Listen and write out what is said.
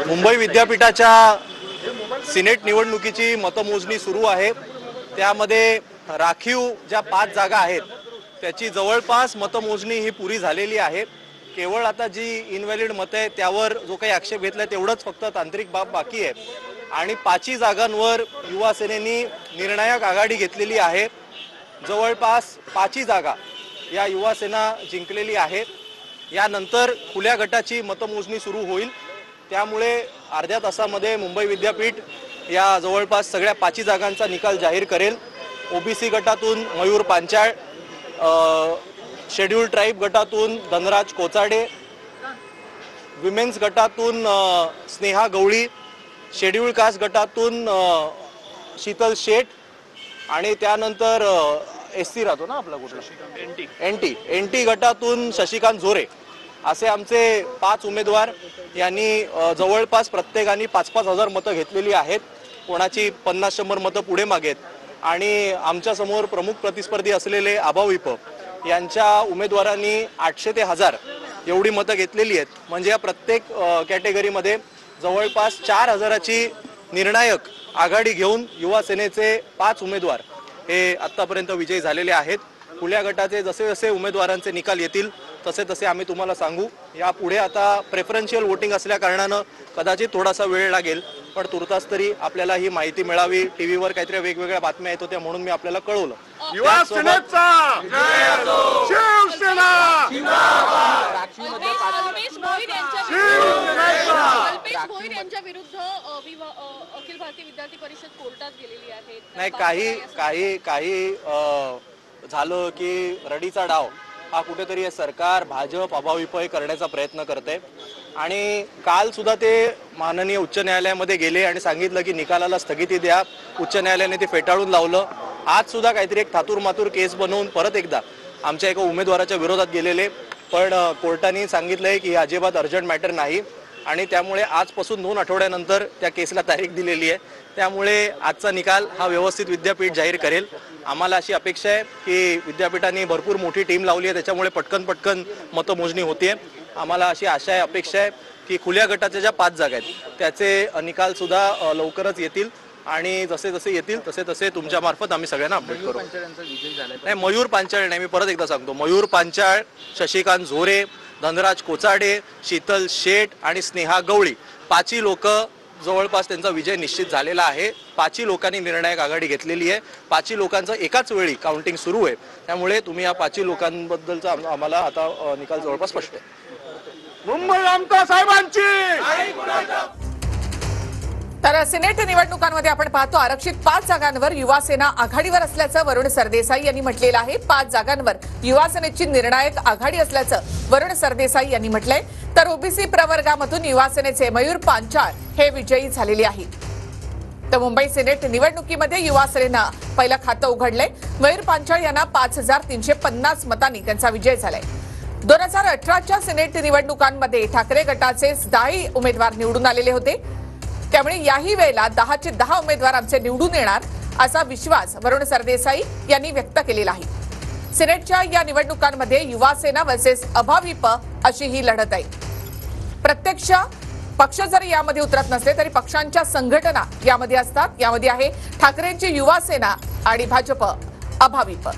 मुंबई विद्यापीठाच्या सिनेट निवडणुकीची मतमोजणी सुरू आहे। त्यामध्ये राखीव ज्या 5 जागा आहेत त्याची जवळपास मतमोजणी ही पुरी झालेली आहे। केवळ आता जी इनव्हॅलिड मतं आहे त्यावर जो काही आक्षेप घेतलाय तेवढंच फक्त तांत्रिक बाब बाकी आहे आणि 5 जागांवर युवा सेनेने निर्णायक आघाडी घेतलेली आहे। जवळपास 5 जागा या युवा सेना जिंकलेली आहे। यानंतर खुल्या गटाची मतमोजणी सुरू होईल। त्यामुळे अर्ध्या तासामध्ये मुंबई विद्यापीठ या जवळपास सगळ्या 5 जागांचा निकाल जाहीर करेल। ओबीसी गटातून मयूर पांचाळ, शेड्यूल्ड ट्राइब गटातून धनराज कोचाडे, विमेन्स गटातून स्नेहा गवळी, शेड्यूल्ड कास्ट गटातून शीतल शेठ आणि त्यानंतर एससी राहतो ना आपला कुठला एनटी गटातून शशिकांत झोरे असे आमचे 5 उमेदवार यांनी जवळपास प्रत्येकाने 5-5 हजार मतं घेतलेली आहेत। कोणाची 50-100 मतं पुढे मागेत आणि आमच्या समोर प्रमुख प्रतिस्पर्धी असलेले आबा विप यांच्या उमेदवारांनी 800 ते 1000 एवढी मतं घेतलेली आहेत। म्हणजे या प्रत्येक कॅटेगरीमध्ये जवळपास 4000ची निर्णायक आघाडी घेऊन युवा सेनेचे 5 उमेदवार हे आतापर्यंत विजयी झालेले आहेत। खुल्या गटाचे जसे जसे उमेदवारांचे निकाल येतील तसे तसे आम्ही तुम्हाला सांगू। यापुढे आता प्रेफरन्शियल वोटिंग असल्या कारणाने कदाचित थोडासा वेळ लागेल, पण तुर्तास तरी आपल्याला ही माहिती मिळावी। टीव्हीवर काहीतरी वेगवेगळ्या बातम्या येत होत्या म्हणून मी आपल्याला कळवलं। युवा सेनेचा शिवसेना भोईर यांच्या विरुद्ध अखिल भारतीय विद्यार्थी परिषद कोर्टात गेलेली आहे। नाही, काही झालं की रडीचा डाव हा कुठेतरी सरकार भाजप अभाविपय करण्याचा प्रयत्न करते आणि काल सुद्धा ते माननीय उच्च न्यायालयामध्ये गेले आणि सांगितलं की निकालाला स्थगिती द्या। उच्च न्यायालयाने ते फेटाळून लावलं। आज सुद्धा काहीतरी एक थातूरमातूर केस बनवून परत एकदा आमच्या एका उमेदवाराच्या विरोधात गेलेले, पण कोर्टाने सांगितलंय की अजिबात अर्जंट मॅटर नाही आणि त्यामुळे आजपासून 2 आठवड्यानंतर त्या केसला तारीख दिलेली आहे। त्यामुळे आजचा निकाल हा व्यवस्थित विद्यापीठ जाहीर करेल। आम्हाला अशी अपेक्षा आहे की विद्यापीठाने भरपूर मोठी टीम लावली आहे, त्याच्यामुळे पटकन मतमोजणी होते। आम्हाला अशी आशा आहे, अपेक्षा आहे की खुल्या गटाच्या ज्या 5 जागा आहेत त्याचे निकाल सुद्धा लवकरच येतील आणि जसे जसे येतील तसे तसे तुमच्या मार्फत आम्ही सगळ्यांना अपडेट करू। नाही, मयूर पांचाळ नाही, मी परत एकदा सांगतो, मयूर पांचाळ, शशिकांत झोरे, धनराज कोचाडे, शीतल शेठ आणि स्नेहा गवळी 5 लोक जवळपास त्यांचा विजय निश्चित झालेला आहे। 5 लोकांनी निर्णायक आघाडी घेतलेली आहे। 5 लोकांचं एकाच वेळी काउंटिंग सुरू आहे। त्यामुळे तुम्ही या 5 लोकांबद्दलचा आम्हाला आता निकाल जवळपास स्पष्ट आहे। मुंबई आमदार साहेबांची। तर सिनेट निवडणुकांमध्ये आपण पाहतो आरक्षित 5 जागांवर युवा सेना आघाडीवर असल्याचं वरुण सरदेसाई यांनी म्हटलेलं आहे। 5 जागांवर युवा सेनेची निर्णायक आघाडी असल्याचं वरुण सरदेसाई यांनी म्हटलंय। तर ओबीसी प्रवर्गामधून युवा सेनेचे मयूर पांचाळ हे विजयी झालेले आहेत। तर मुंबई सिनेट निवडणुकीमध्ये युवा सेनेनं पहिलं खातं उघडलंय। मयूर पांचाळ यांना 5350 मतांनी त्यांचा विजय झालाय। 2018च्या सिनेट निवडणुकांमध्ये ठाकरे गटाचे 10 उमेदवार निवडून आलेले होते, त्यामुळे याही वेळेला 10चे 10 उमेदवार आमचे निवडून येणार असा विश्वास वरुण सरदेसाई यांनी व्यक्त केलेला आहे। सिनेटच्या या निवडणुकांमध्ये युवा सेना वर्सेस अभाविप अशी ही लढत आहे। प्रत्यक्ष पक्ष जरी यामध्ये उतरत नसले तरी पक्षांच्या संघटना यामध्ये असतात। यामध्ये आहे ठाकरेंची युवा सेना आणि भाजप अभाविप।